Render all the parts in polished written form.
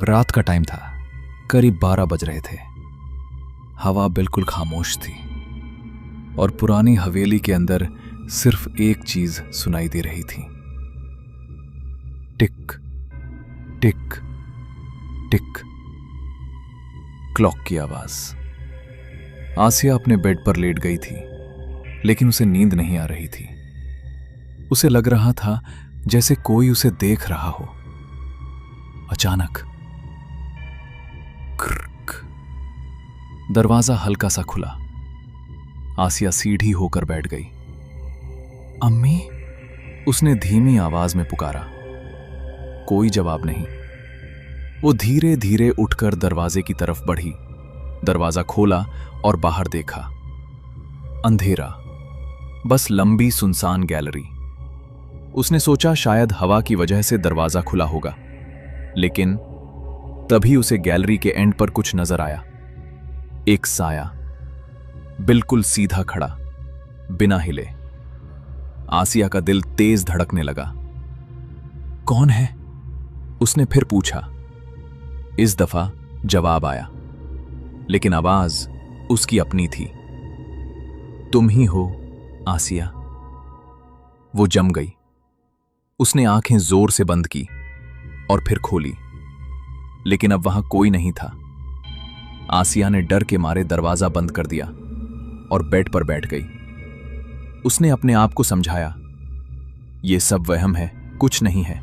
रात का टाइम था। करीब 12 बज रहे थे। हवा बिल्कुल खामोश थी और पुरानी हवेली के अंदर सिर्फ एक चीज सुनाई दे रही थी। टिक टिक टिक, क्लॉक की आवाज। आसिया अपने बेड पर लेट गई थी, लेकिन उसे नींद नहीं आ रही थी। उसे लग रहा था जैसे कोई उसे देख रहा हो। अचानक क्रिक, दरवाजा हल्का सा खुला। आसिया सीढ़ी होकर बैठ गई। अम्मी, उसने धीमी आवाज में पुकारा। कोई जवाब नहीं। वो धीरे धीरे उठकर दरवाजे की तरफ बढ़ी। दरवाजा खोला और बाहर देखा। अंधेरा, बस लंबी सुनसान गैलरी। उसने सोचा शायद हवा की वजह से दरवाजा खुला होगा, लेकिन तभी उसे गैलरी के एंड पर कुछ नजर आया। एक साया, बिल्कुल सीधा खड़ा, बिना हिले। आसिया का दिल तेज धड़कने लगा। कौन है? उसने फिर पूछा। इस दफा जवाब आया, लेकिन आवाज उसकी अपनी थी। तुम ही हो आसिया। वो जम गई। उसने आंखें जोर से बंद की और फिर खोली, लेकिन अब वहां कोई नहीं था। आसिया ने डर के मारे दरवाजा बंद कर दिया और बेड पर बैठ गई। उसने अपने आप को समझाया, यह सब वहम है, कुछ नहीं है।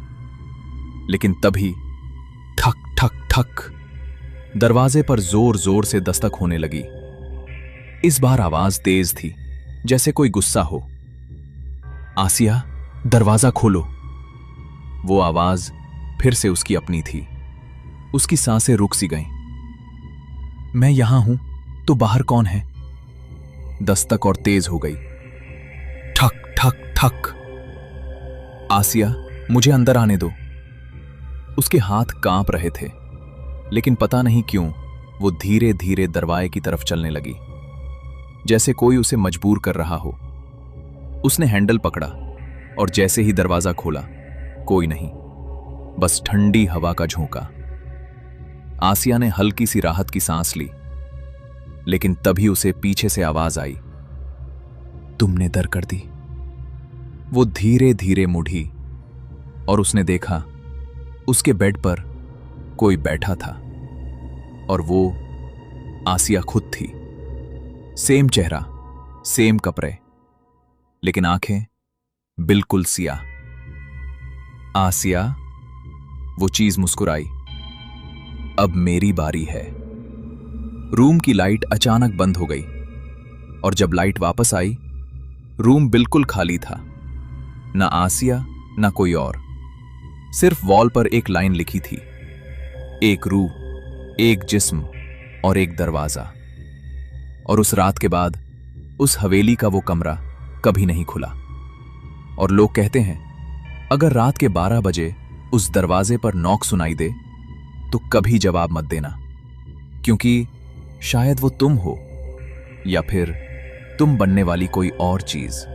लेकिन तभी ठक ठक ठक, दरवाजे पर जोर जोर से दस्तक होने लगी। इस बार आवाज तेज थी, जैसे कोई गुस्सा हो। आसिया, दरवाजा खोलो। वो आवाज फिर से उसकी अपनी थी। उसकी सांसें रुक सी गईं। मैं यहां हूं, तो बाहर कौन है? दस्तक और तेज हो गई। ठक ठक ठक। आसिया, मुझे अंदर आने दो। उसके हाथ कांप रहे थे, लेकिन पता नहीं क्यों वो धीरे धीरे दरवाजे की तरफ चलने लगी, जैसे कोई उसे मजबूर कर रहा हो। उसने हैंडल पकड़ा और जैसे ही दरवाजा खोला, कोई नहीं, बस ठंडी हवा का झोंका। आसिया ने हल्की सी राहत की सांस ली, लेकिन तभी उसे पीछे से आवाज आई, तुमने दर कर दी। वो धीरे धीरे मुड़ी और उसने देखा उसके बेड पर कोई बैठा था, और वो आसिया खुद थी। सेम चेहरा, सेम कपड़े, लेकिन आंखें बिल्कुल सियाह। आसिया, वो चीज मुस्कुराई। अब मेरी बारी है। रूम की लाइट अचानक बंद हो गई, और जब लाइट वापस आई, रूम बिल्कुल खाली था। ना आसिया, ना कोई और। सिर्फ वॉल पर एक लाइन लिखी थी, एक रूह, एक जिस्म और एक दरवाजा। और उस रात के बाद उस हवेली का वो कमरा कभी नहीं खुला। और लोग कहते हैं, अगर रात के 12 बजे उस दरवाजे पर नॉक सुनाई दे, तो कभी जवाब मत देना, क्योंकि शायद वो तुम हो, या फिर तुम बनने वाली कोई और चीज।